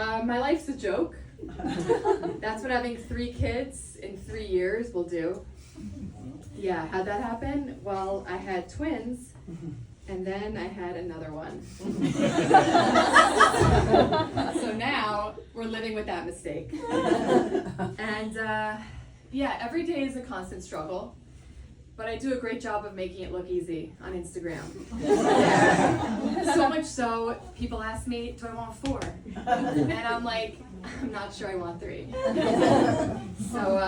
My life's a joke. That's what having 3 kids in 3 years will do. Yeah, how'd that happen? Well, I had twins, and then I had another one. So now we're living with that mistake. And yeah, every day is a constant struggle, but I do a great job of making it look easy on Instagram. So much so, people ask me, do I want 4? And I'm like, I'm not sure I want 3. So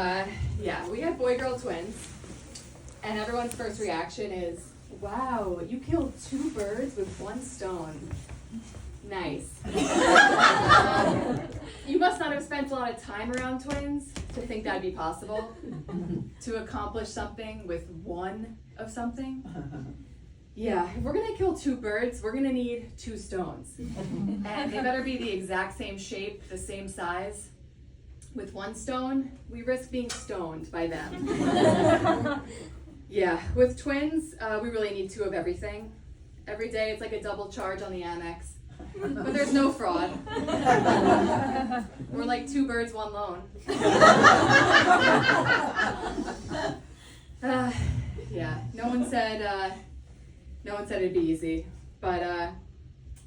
yeah, we have boy-girl twins, and everyone's first reaction is, wow, you killed 2 birds with 1 stone. Nice. You must not have spent a lot of time around twins to think that'd be possible, to accomplish something with 1 of something. Yeah, if we're gonna kill 2 birds, we're gonna need 2 stones. And they better be the exact same shape, the same size. With 1 stone, we risk being stoned by them. Yeah, with twins, we really need 2 of everything. Every day it's like a double charge on the Amex. But there's no fraud. We're like 2 birds, 1 loan. Yeah, no one said it'd be easy, but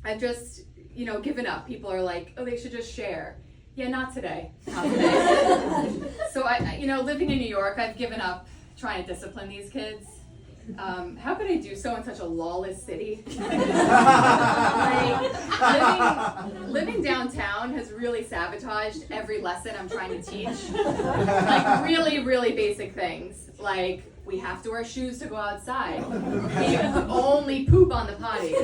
I've just, given up. People are like, oh, they should just share. Yeah, not today. Not today. So living in New York, I've given up trying to discipline these kids. How could I do so in such a lawless city? Living downtown has really sabotaged every lesson I'm trying to teach. Like really, really basic things. Like, we have to wear shoes to go outside. You can only poop on the potty.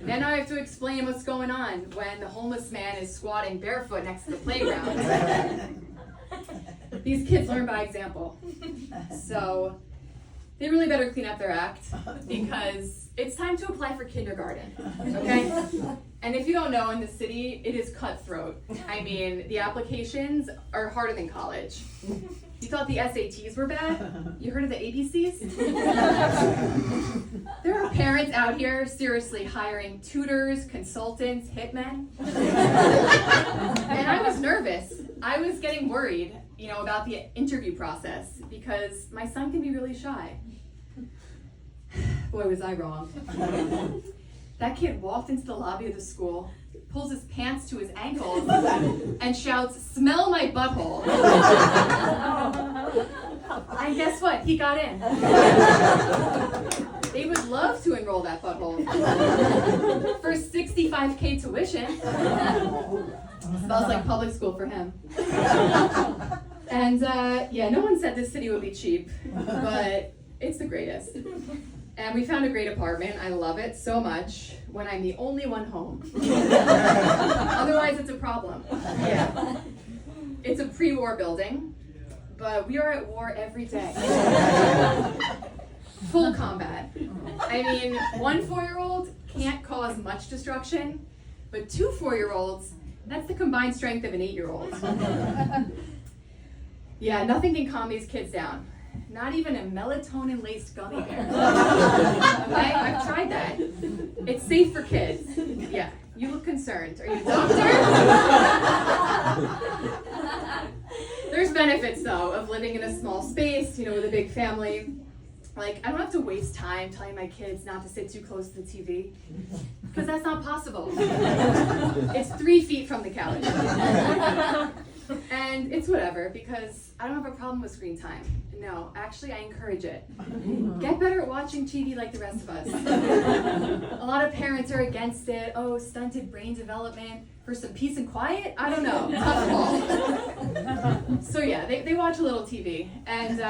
Then I have to explain what's going on when the homeless man is squatting barefoot next to the playground. These kids learn by example. So they really better clean up their act, because it's time to apply for kindergarten, okay? And if you don't know, in the city, it is cutthroat. I mean, the applications are harder than college. You thought the SATs were bad? You heard of the ABCs? There are parents out here seriously hiring tutors, consultants, hitmen. And I was nervous. I was getting worried, about the interview process, because my son can be really shy. Boy, was I wrong. That kid walked into the lobby of the school, pulls his pants to his ankles, and shouts, "Smell my butthole." And guess what? He got in. They would love to enroll that butthole for $65K tuition. Smells like public school for him. And yeah, no one said this city would be cheap, but it's the greatest. And we found a great apartment. I love it so much when I'm the only one home. Otherwise, it's a problem. Yeah. It's a pre-war building, but we are at war every day. Full combat. I mean, 1 4-year-old can't cause much destruction, but 2 4-year-olds, that's the combined strength of an 8-year-old. Yeah, nothing can calm these kids down. Not even a melatonin-laced gummy bear. Okay, I've tried that. It's safe for kids. Yeah, you look concerned. Are you a doctor? There's benefits, though, of living in a small space, with a big family. Like, I don't have to waste time telling my kids not to sit too close to the TV, because that's not possible. It's 3 feet from the couch. And it's whatever, because I don't have a problem with screen time. No, actually, I encourage it. Get better at watching TV like the rest of us. A lot of parents are against it. Oh, stunted brain development for some peace and quiet? I don't know. Tough call. So yeah, they watch a little TV. And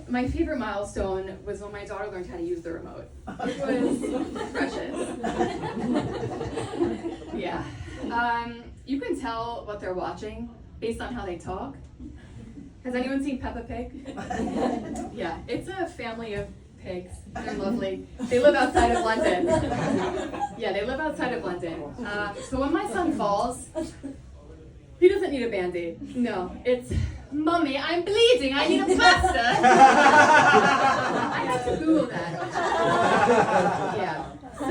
my favorite milestone was when my daughter learned how to use the remote. It was precious. Yeah. You can tell what they're watching based on how they talk. Has anyone seen Peppa Pig? Yeah, it's a family of pigs. They're lovely. They live outside of London. Yeah, they live outside of London. So when my son falls, he doesn't need a Band-Aid. No, it's, "Mummy, I'm bleeding. I need a plaster." I had to Google that. Yeah. So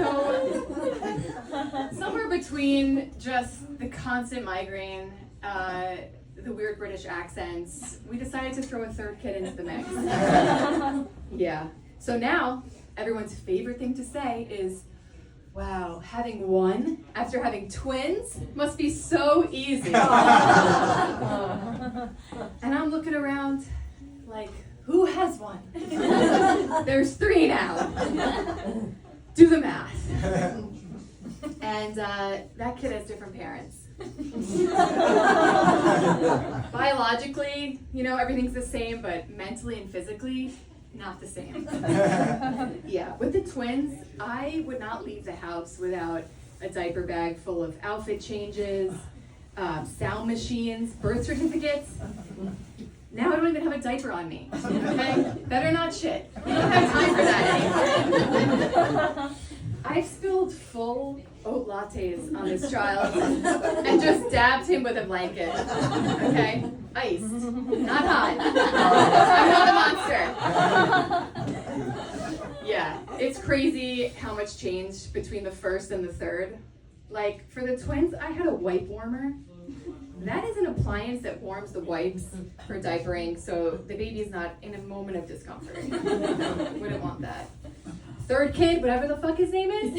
somewhere between just the constant migraine, the weird British accents, we decided to throw a third kid into the mix. Yeah. So now, everyone's favorite thing to say is, wow, having one after having twins must be so easy. And I'm looking around like, who has one? There's 3 now. Do the math. And that kid has different parents. Biologically, everything's the same, but mentally and physically, not the same. Yeah, with the twins, I would not leave the house without a diaper bag full of outfit changes, sound machines, birth certificates. Now I don't even have a diaper on me. Okay? Better not shit. We don't have time for that anymore. I've spilled full oat lattes on this child and just dabbed him with a blanket. Okay? Iced. Not hot. I'm not a monster. Yeah, it's crazy how much changed between the first and the third. Like, for the twins, I had a wipe warmer. That is an appliance that warms the wipes for diapering, so the baby's not in a moment of discomfort. Wouldn't want that. Third kid, whatever the fuck his name is,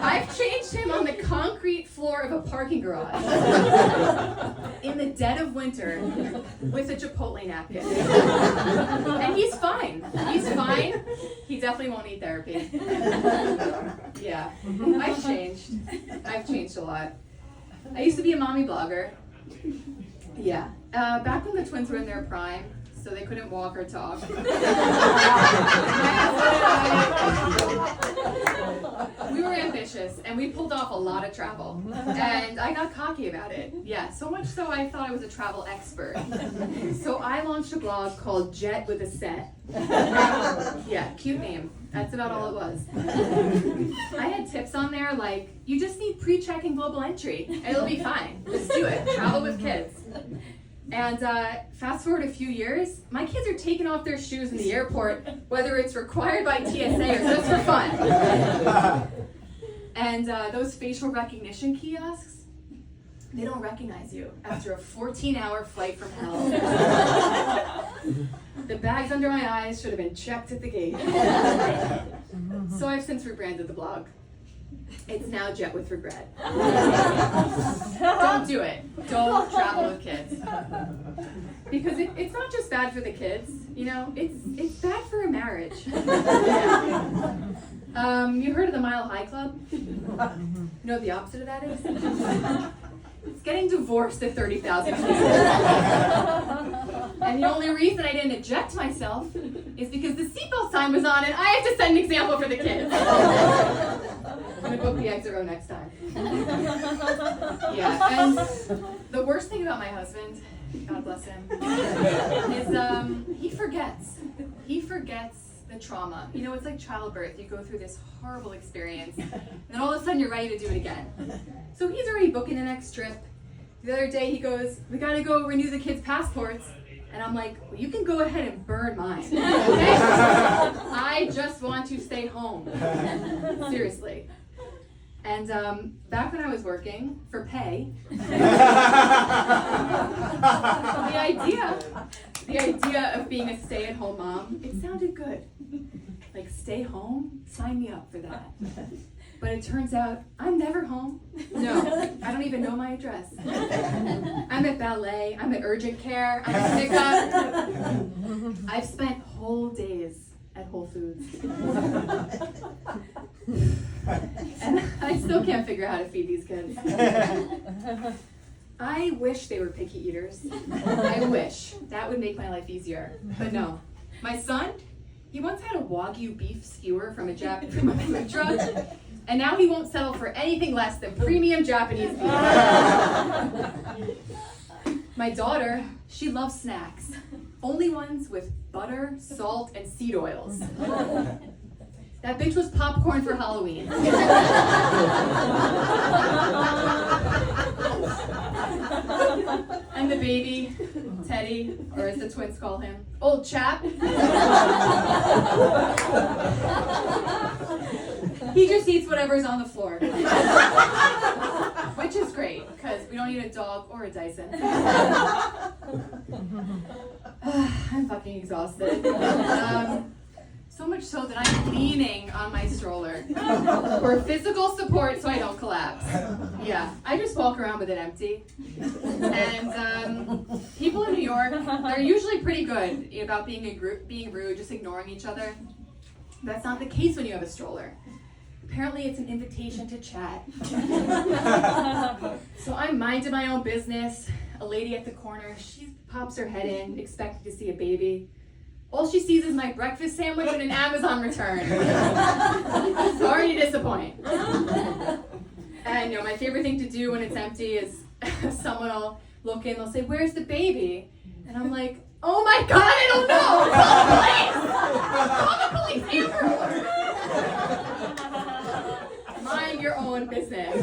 I've changed him on the concrete floor of a parking garage in the dead of winter with a Chipotle napkin. And he's fine. He's fine. He definitely won't need therapy. Yeah, I've changed. I've changed a lot. I used to be a mommy blogger. Yeah. Back when the twins were in their prime, so they couldn't walk or talk. We were ambitious, and we pulled off a lot of travel. And I got cocky about it. Yeah, so much so I thought I was a travel expert. So I launched a blog called Jet with a Set. Yeah, cute name. That's about all it was. I had tips on there like, you just need pre-check and global entry, and it'll be fine. Just do it. Travel with kids. And fast forward a few years, my kids are taking off their shoes in the airport, whether it's required by TSA or just for fun. And those facial recognition kiosks, they don't recognize you after a 14-hour flight from hell. The bags under my eyes should have been checked at the gate. So I've since rebranded the blog. It's now Jet with Regret. Don't do it. Don't travel with kids. Because it's not just bad for the kids, it's bad for a marriage. You heard of the Mile High Club? You know what the opposite of that is? It's getting divorced at 30,000 feet. And the only reason I didn't eject myself is because the seatbelt sign was on and I have to set an example for the kids. I'm going to book the exit row next time. Yeah, and the worst thing about my husband, God bless him, is he forgets. He forgets the trauma. It's like childbirth. You go through this horrible experience, and then all of a sudden you're ready to do it again. So he's already booking the next trip. The other day he goes, we gotta go renew the kids' passports. And I'm like, well, you can go ahead and burn mine. Okay? I just want to stay home. Seriously. And back when I was working for pay, the idea of being a stay-at-home mom, it sounded good. Like, stay home? Sign me up for that. But it turns out I'm never home. No, I don't even know my address. I'm at ballet, I'm at urgent care, I'm at pickup. I've spent whole days at Whole Foods. And I still can't figure out how to feed these kids. I wish they were picky eaters. I wish. That would make my life easier. But no. My son, he once had a Wagyu beef skewer from a food truck. And now he won't settle for anything less than premium Japanese beef. My daughter, she loves snacks. Only ones with butter, salt, and seed oils. That bitch was popcorn for Halloween. And the baby, Teddy, or as the twins call him, old chap. He just eats whatever's on the floor. Which is great, because we don't need a dog or a Dyson. I'm fucking exhausted. So much so that I'm leaning on my stroller for physical support so I don't collapse. Yeah, I just walk around with it empty. And people in New York, they're usually pretty good about being rude, just ignoring each other. That's not the case when you have a stroller. Apparently it's an invitation to chat. So I'm minding my own business. A lady at the corner, she pops her head in, expecting to see a baby. All she sees is my breakfast sandwich and an Amazon return. Sorry to disappoint. And my favorite thing to do when it's empty is someone will look in, they'll say, "Where's the baby?" And I'm like, "Oh my God, I don't know! Call the police! Call the police! Amber!" Mind your own business.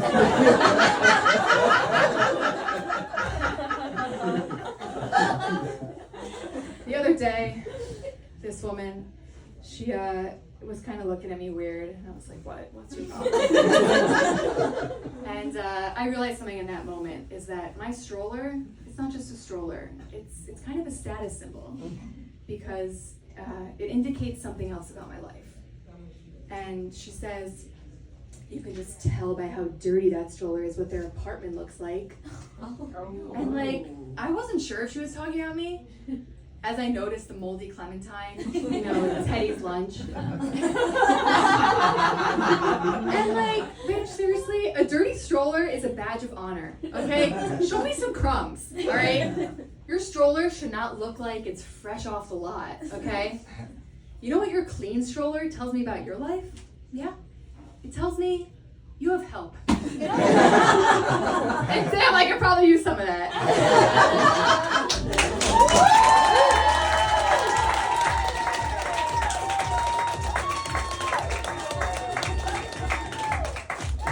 The other day, this woman, she was kind of looking at me weird, and I was like, what's your problem? And I realized something in that moment, is that my stroller, it's not just a stroller, it's kind of a status symbol, because it indicates something else about my life. And she says, "You can just tell by how dirty that stroller is what their apartment looks like." And I wasn't sure if she was talking about me, as I noticed the moldy clementine, Teddy's lunch. And bitch, seriously, a dirty stroller is a badge of honor, okay? Show me some crumbs, all right? Your stroller should not look like it's fresh off the lot, okay? You know what your clean stroller tells me about your life? Yeah? It tells me you have help. And Sam, I could probably use some of that.